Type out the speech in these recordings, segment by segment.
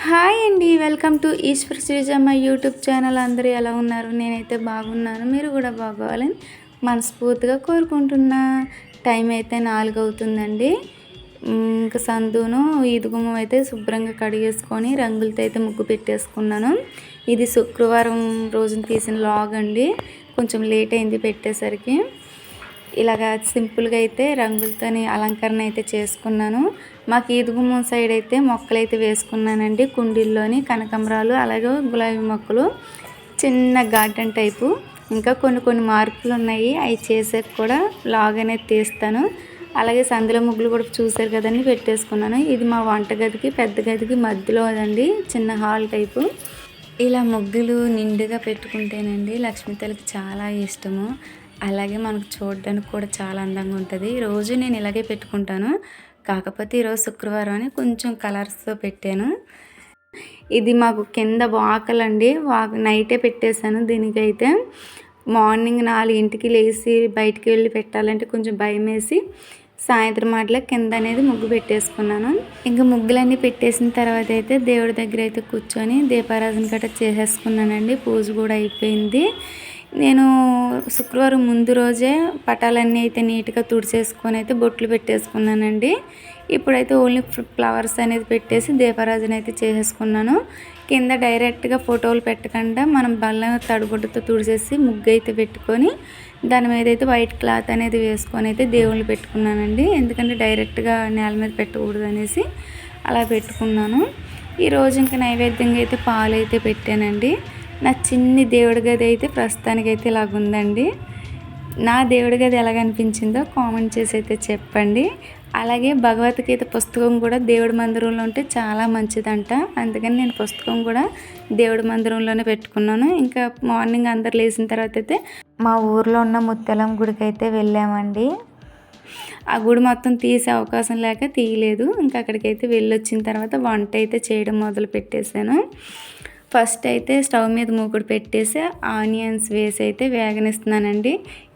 Hi అండి, welcome to Eshwar Srijamma YouTube channel. అందరూ ఎలా ఉన్నారు? నేనైతే బాగున్నాను, మీరు కూడా బాగోవాలని మనస్ఫూర్తిగా కోరుకుంటున్నా. టైం అయితే 4 అవుతుందండి. ఇంకా సందును ఈదుగుమ్మం అయితే శుభ్రంగా కడిగేసుకొని రంగులతో అయితే ముగ్గు పెట్టేసుకున్నాను. ఇది శుక్రవారం రోజున తీసిన లాగ్ అండి, కొంచెం లేట్ అయింది పెట్టేసరికి. ఇలాగా సింపుల్గా అయితే రంగులతోని అలంకరణ అయితే చేసుకున్నాను. మాకు ఈదుగుమ్మం సైడ్ అయితే మొక్కలు అయితే వేసుకున్నానండి, కుండీల్లోని కనకాంబరాలు, అలాగే గులాబీ మొక్కలు, చిన్న గార్డెన్ టైపు. ఇంకా కొన్ని మార్పులు ఉన్నాయి, అవి చేసాక కూడా లాగ్ అనేది తీస్తాను. అలాగే సందులో ముగ్గులు కూడా చూసారు కదండి, పెట్టేసుకున్నాను. ఇది మా వంటగదికి పెద్ద గదికి మధ్యలో అండి, చిన్న హాల్ టైపు. ఇలా ముగ్గులు నిండుగా పెట్టుకుంటేనండి లక్ష్మీతల్లికి చాలా ఇష్టము. అలాగే మనకు చూడడానికి కూడా చాలా అందంగా ఉంటుంది. రోజు నేను ఇలాగే పెట్టుకుంటాను, కాకపోతే ఈరోజు శుక్రవారం అని కొంచెం కలర్స్తో పెట్టాను. ఇది మాకు కింద వాకలండి, నైటే పెట్టేశాను. దీనికైతే మార్నింగ్ 4 లేచి బయటికి వెళ్ళి పెట్టాలంటే కొంచెం భయం వేసి సాయంత్రం మాటల కింద అనేది ముగ్గు పెట్టేసుకున్నాను. ఇంకా ముగ్గులన్నీ పెట్టేసిన తర్వాత అయితే దేవుడి దగ్గర అయితే కూర్చొని దీపారాధన గట్రా చేసేసుకున్నానండి. పూజ కూడా అయిపోయింది. నేను శుక్రవారం ముందు రోజే పటాలన్నీ అయితే నీట్గా తుడిచేసుకొని అయితే బొట్లు పెట్టేసుకున్నానండి. ఇప్పుడైతే ఓన్లీ ఫ్లవర్స్ అనేది పెట్టేసి దీపారాధన అయితే చేసేసుకున్నాను. కింద డైరెక్ట్గా ఫోటోలు పెట్టకుండా మనం బల్ల తడిగుడ్డతో తుడిచేసి ముగ్గు అయితే పెట్టుకొని దాని మీద అయితే వైట్ క్లాత్ అనేది వేసుకొని అయితే దేవుళ్ళు పెట్టుకున్నానండి. ఎందుకంటే డైరెక్ట్గా నేల మీద పెట్టకూడదు అనేసి అలా పెట్టుకున్నాను. ఈరోజు ఇంకా నైవేద్యంగా అయితే పాలు అయితే పెట్టానండి. నా చిన్ని దేవుడి గది అయితే ప్రస్తుతానికైతే ఇలాగుందండి. నా దేవుడి గది ఎలాగనిపించిందో కామెంట్ చేసి అయితే చెప్పండి. అలాగే భగవద్గీత పుస్తకం కూడా దేవుడి మందిరంలో ఉంటే చాలా మంచిదంట, అందుకని నేను పుస్తకం కూడా దేవుడి మందిరంలోనే పెట్టుకున్నాను. ఇంకా మార్నింగ్ అందరు లేచిన తర్వాత అయితే మా ఊర్లో ఉన్న ముత్యాలం గుడికి అయితే వెళ్ళామండి. ఆ గుడి మొత్తం తీసే అవకాశం లేక తీయలేదు. ఇంకా అక్కడికైతే వెళ్ళొచ్చిన తర్వాత వంట అయితే చేయడం మొదలు పెట్టేశాను. ఫస్ట్ అయితే స్టవ్ మీద మూకుడు పెట్టేసి ఆనియన్స్ వేసి అయితే వేగనిస్తున్నానండి.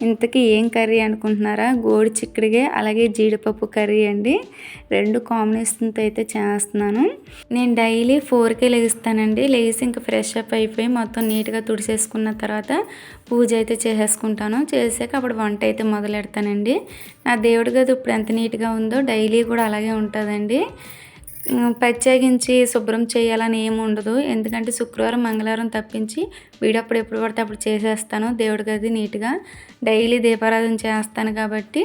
ఇంతకీ ఏం కర్రీ అనుకుంటున్నారా? గోడి చిక్కుడుగా అలాగే జీడిపప్పు కర్రీ అండి. 2 కాంబినేషన్తో అయితే చేస్తున్నాను. నేను డైలీ 4కే లేస్తానండి. లేచి ఇంకా ఫ్రెష్ అప్ అయిపోయి మొత్తం నీట్గా తుడిసేసుకున్న తర్వాత పూజ అయితే చేసేసుకుంటాను. చేసాక అప్పుడు వంట అయితే మొదలెడతానండి. నా దేవుడి గది ఇప్పుడు ఎంత నీట్గా ఉందో డైలీ కూడా అలాగే ఉంటుందండి. ప్రత్యేకించి శుభ్రం చేయాలని ఏమి ఉండదు, ఎందుకంటే శుక్రవారం మంగళవారం తప్పించి వీడప్పుడు ఎప్పుడు పడితే అప్పుడు చేసేస్తాను. దేవుడి గది నీట్గా డైలీ దీపారాధన చేస్తాను కాబట్టి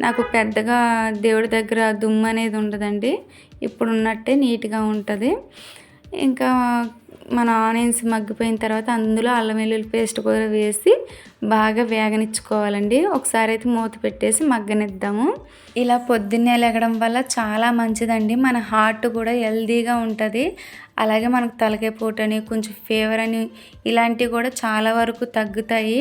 నాకు పెద్దగా దేవుడి దగ్గర దుమ్ము అనేది ఉండదండి. ఇప్పుడు ఉన్నట్టే నీట్గా ఉంటుంది. ఇంకా మన ఆనియన్స్ మగ్గిపోయిన తర్వాత అందులో అల్లం వెల్లుల్లి పేస్ట్ కూడా వేసి బాగా వేగనిచ్చుకోవాలండి. ఒకసారి అయితే మూత పెట్టేసి మగ్గనిద్దాము. ఇలా పొద్దున్నే లెగడం వల్ల చాలా మంచిదండి. మన హార్ట్ కూడా హెల్దీగా ఉంటుంది. అలాగే మనకు తలకాయ పోటు అని కొంచెం ఫీవర్ అని ఇలాంటివి కూడా చాలా వరకు తగ్గుతాయి.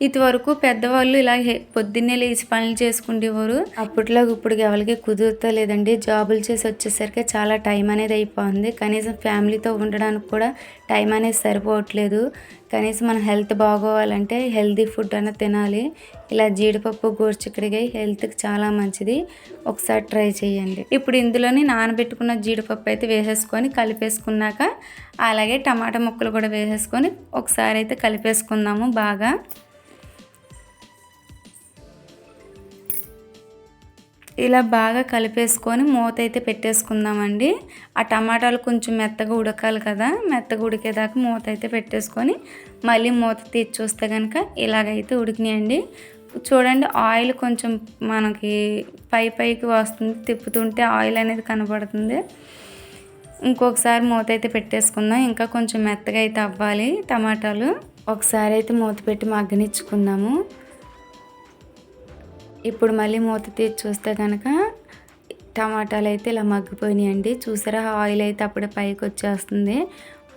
ఇదివరకు పెద్దవాళ్ళు ఇలా పొద్దున్నే లేచి పనులు చేసుకునేవారు. అప్పట్లో ఇప్పుడు ఎవరికి కుదురుతలేదండి. జాబులు చేసి వచ్చేసరికి చాలా టైం అనేది అయిపోతుంది. కనీసం ఫ్యామిలీతో ఉండడానికి కూడా టైం అనేది సరిపోవట్లేదు. కనీసం మన హెల్త్ బాగోవాలంటే హెల్తీ ఫుడ్ అన్న తినాలి. ఇలా జీడిపప్పు గోరుచిక్కుడుకాయ హెల్త్కి చాలా మంచిది, ఒకసారి ట్రై చేయండి. ఇప్పుడు ఇందులోని నానబెట్టుకున్న జీడిపప్పు అయితే వేసేసుకొని కలిపేసుకున్నాక అలాగే టమాటా ముక్కలు కూడా వేసేసుకొని ఒకసారి అయితే కలిపేసుకుందాము బాగా. ఇలా బాగా కలిపేసుకొని మూత అయితే పెట్టేసుకుందామండి. ఆ టమాటాలు కొంచెం మెత్తగా ఉడకాలి కదా, మెత్తగా ఉడికేదాకా మూత అయితే పెట్టేసుకొని మళ్ళీ మూత తీసి చూస్తే కనుక ఇలాగైతే ఉడికినాయండి. చూడండి, ఆయిల్ కొంచెం మనకి పైకి వస్తుంది, తిప్పుతుంటే ఆయిల్ అనేది కనబడుతుంది. ఇంకొకసారి మూత అయితే పెట్టేసుకుందాం. ఇంకా కొంచెం మెత్తగా అయితే అవ్వాలి టమాటాలు. ఒకసారి అయితే మూత పెట్టి మగ్గనిచ్చుకుందాము. ఇప్పుడు మళ్ళీ మూత తీసి చూస్తే కనుక టమాటాలు అయితే ఇలా మగ్గిపోయినాయండి. చూసారా, ఆయిల్ అయితే అప్పుడే పైకి వచ్చేస్తుంది.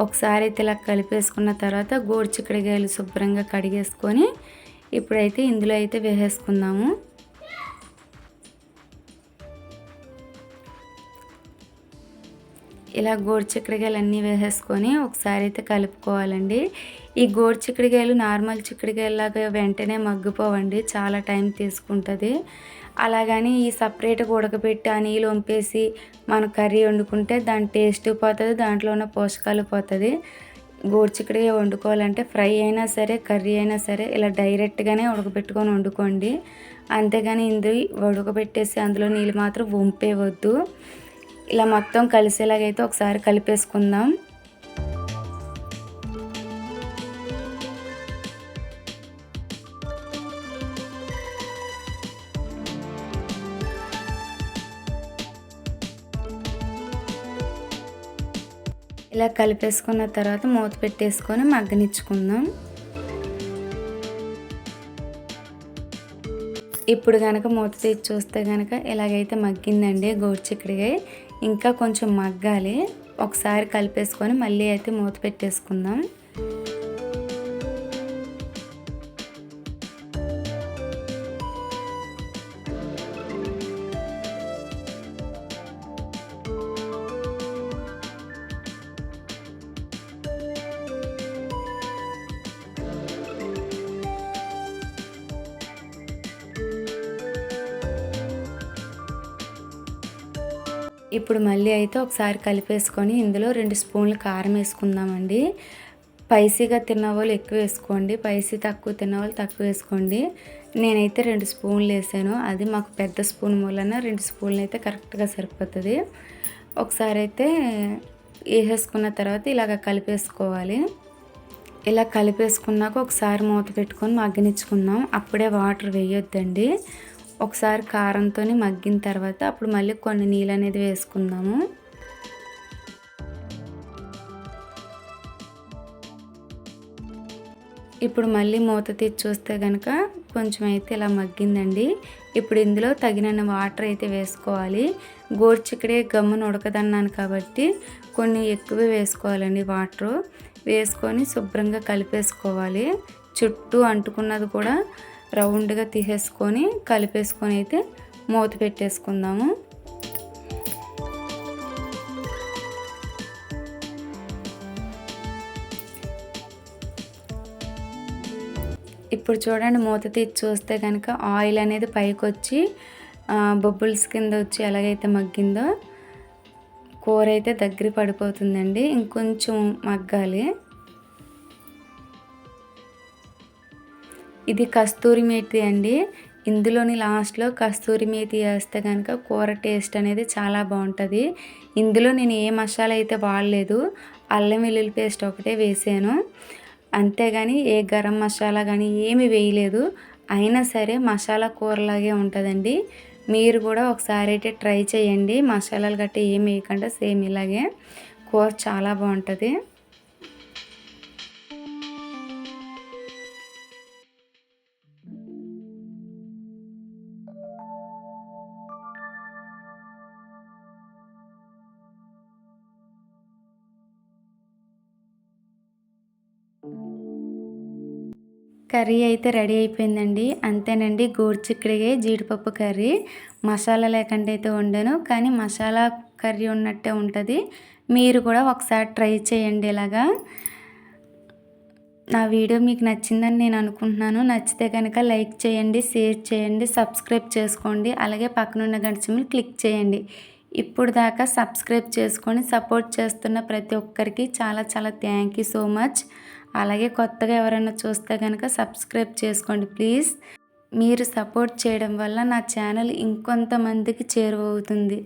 ఒకసారి అయితే ఇలా కలిపేసుకున్న తర్వాత గోరు చిక్కుడుకాయలు శుభ్రంగా కడిగేసుకొని ఇప్పుడైతే ఇందులో అయితే వేసేసుకుందాము. ఇలా గోరు చిక్కుడుకాయలు అన్నీ వేసేసుకొని ఒకసారి అయితే కలుపుకోవాలండి. ఈ గోరు చిక్కుడుకాయలు నార్మల్ చిక్కుడుకాయలాగా వెంటనే మగ్గిపోవండి, చాలా టైం తీసుకుంటుంది. అలాగని ఈ సపరేట్గా ఉడకబెట్టి ఆ నీళ్ళు వంపేసి మనం కర్రీ వండుకుంటే దాని టేస్ట్ పోతుంది, దాంట్లో ఉన్న పోషకాలు పోతుంది. గోరుచిక్కుడుకాయ వండుకోవాలంటే ఫ్రై అయినా సరే కర్రీ అయినా సరే ఇలా డైరెక్ట్గానే ఉడకబెట్టుకొని వండుకోండి. అంతేగాని ఉడకబెట్టేసి అందులో నీళ్ళు మాత్రం వంపేయవద్దు. ఇలా మొత్తం కలిసేలాగైతే ఒకసారి కలిపేసుకుందాం. ఇలా కలిపేసుకున్న తర్వాత మూత పెట్టేసుకొని మగ్గనిచ్చుకుందాం. ఇప్పుడు కనుక మూత తీసి చూస్తే కనుక ఇలాగైతే మగ్గిందండి గోరుచిక్కుడుకాయ. ఇంకా కొంచెం మగ్గాలి. ఒకసారి కలిపేసుకొని మళ్ళీ అయితే మూత పెట్టేసుకుందాం. ఇప్పుడు మళ్ళీ అయితే ఒకసారి కలిపేసుకొని ఇందులో 2 స్పూన్లు కారం వేసుకుందామండి. స్పైసీగా తిన్నవాళ్ళు ఎక్కువ వేసుకోండి, స్పైసీ తక్కువ తిన్నవాళ్ళు తక్కువ వేసుకోండి. నేనైతే 2 స్పూన్లు వేసాను. అది మాకు పెద్ద స్పూన్ మూలన 2 స్పూన్లు అయితే కరెక్ట్గా సరిపోతుంది. ఒకసారి అయితే వేసేసుకున్న తర్వాత ఇలాగ కలిపేసుకోవాలి. ఇలా కలిపేసుకున్నాక ఒకసారి మూత పెట్టుకొని మగ్గనిచ్చుకుందాం. అప్పుడే వాటర్ వేయొద్దండి. ఒకసారి కారంతో మగ్గిన తర్వాత అప్పుడు మళ్ళీ కొన్ని నీళ్ళు అనేది వేసుకుందాము. ఇప్పుడు మళ్ళీ మూత తీసి చూస్తే కనుక కొంచెం అయితే ఇలా మగ్గిందండి. ఇప్పుడు ఇందులో తగినన్ని వాటర్ అయితే వేసుకోవాలి. గోరుచిక్కుడే గమ్మున ఉడకదన్నాను కాబట్టి కొన్ని ఎక్కువే వేసుకోవాలండి. వాటర్ వేసుకొని శుభ్రంగా కలిపేసుకోవాలి. చుట్టూ అంటుకున్నది కూడా రౌండ్గా తీసేసుకొని కలిపేసుకొని అయితే మూత పెట్టేసుకుందాము. ఇప్పుడు చూడండి మూత తీసి చూస్తే కనుక ఆయిల్ అనేది పైకి వచ్చి బబుల్స్ కింద వచ్చి ఎలాగైతే మగ్గిందో కూర అయితే దగ్గర పడిపోతుందండి. ఇంకొంచెం మగ్గాలి. ఇది కస్తూరి మేతి అండి. ఇందులోని లాస్ట్లో కస్తూరి మేతి వేస్తే కనుక కూర టేస్ట్ అనేది చాలా బాగుంటుంది. ఇందులో నేను ఏ మసాలా అయితే వాడలేదు, అల్లం వెల్లుల్లి పేస్ట్ ఒకటే వేసాను. అంతేగాని ఏ గరం మసాలా కానీ ఏమి వేయలేదు. అయినా సరే మసాలా కూరలాగే ఉంటుందండి. మీరు కూడా ఒకసారి అయితే ట్రై చేయండి. మసాలాలు గట్రా ఏమి వేయకుండా సేమ్ ఇలాగే కూర చాలా బాగుంటుంది. కర్రీ అయితే రెడీ అయిపోయిందండి. అంతేనండి, గోరుచిక్కుడుకాయ జీడిపప్పు కర్రీ. మసాలా లేకుండా అయితే వండాను, కానీ మసాలా కర్రీ ఉన్నట్టే ఉంటుంది. మీరు కూడా ఒకసారి ట్రై చేయండి ఇలాగా. నా వీడియో మీకు నచ్చిందని నేను అనుకుంటున్నాను. నచ్చితే కనుక లైక్ చేయండి, షేర్ చేయండి, సబ్స్క్రైబ్ చేసుకోండి. అలాగే పక్కనున్న గంట సింబల్ క్లిక్ చేయండి. ఇప్పుడు దాకా సబ్స్క్రైబ్ చేసుకొని సపోర్ట్ చేస్తున్న ప్రతి ఒక్కరికి చాలా చాలా థ్యాంక్ యూ సో మచ్. అలాగే కొత్తగా ఎవరైనా చూస్తే కనుక సబ్స్క్రైబ్ చేసుకోండి ప్లీజ్. మీరు సపోర్ట్ చేయడం వల్ల నా ఛానల్ ఇంకొంతమందికి చేరువవుతుంది.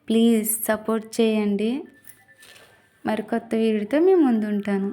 ప్లీజ్ సపోర్ట్ చేయండి. మరికొత్త వీడియోతో మీ ముందు ఉంటాను.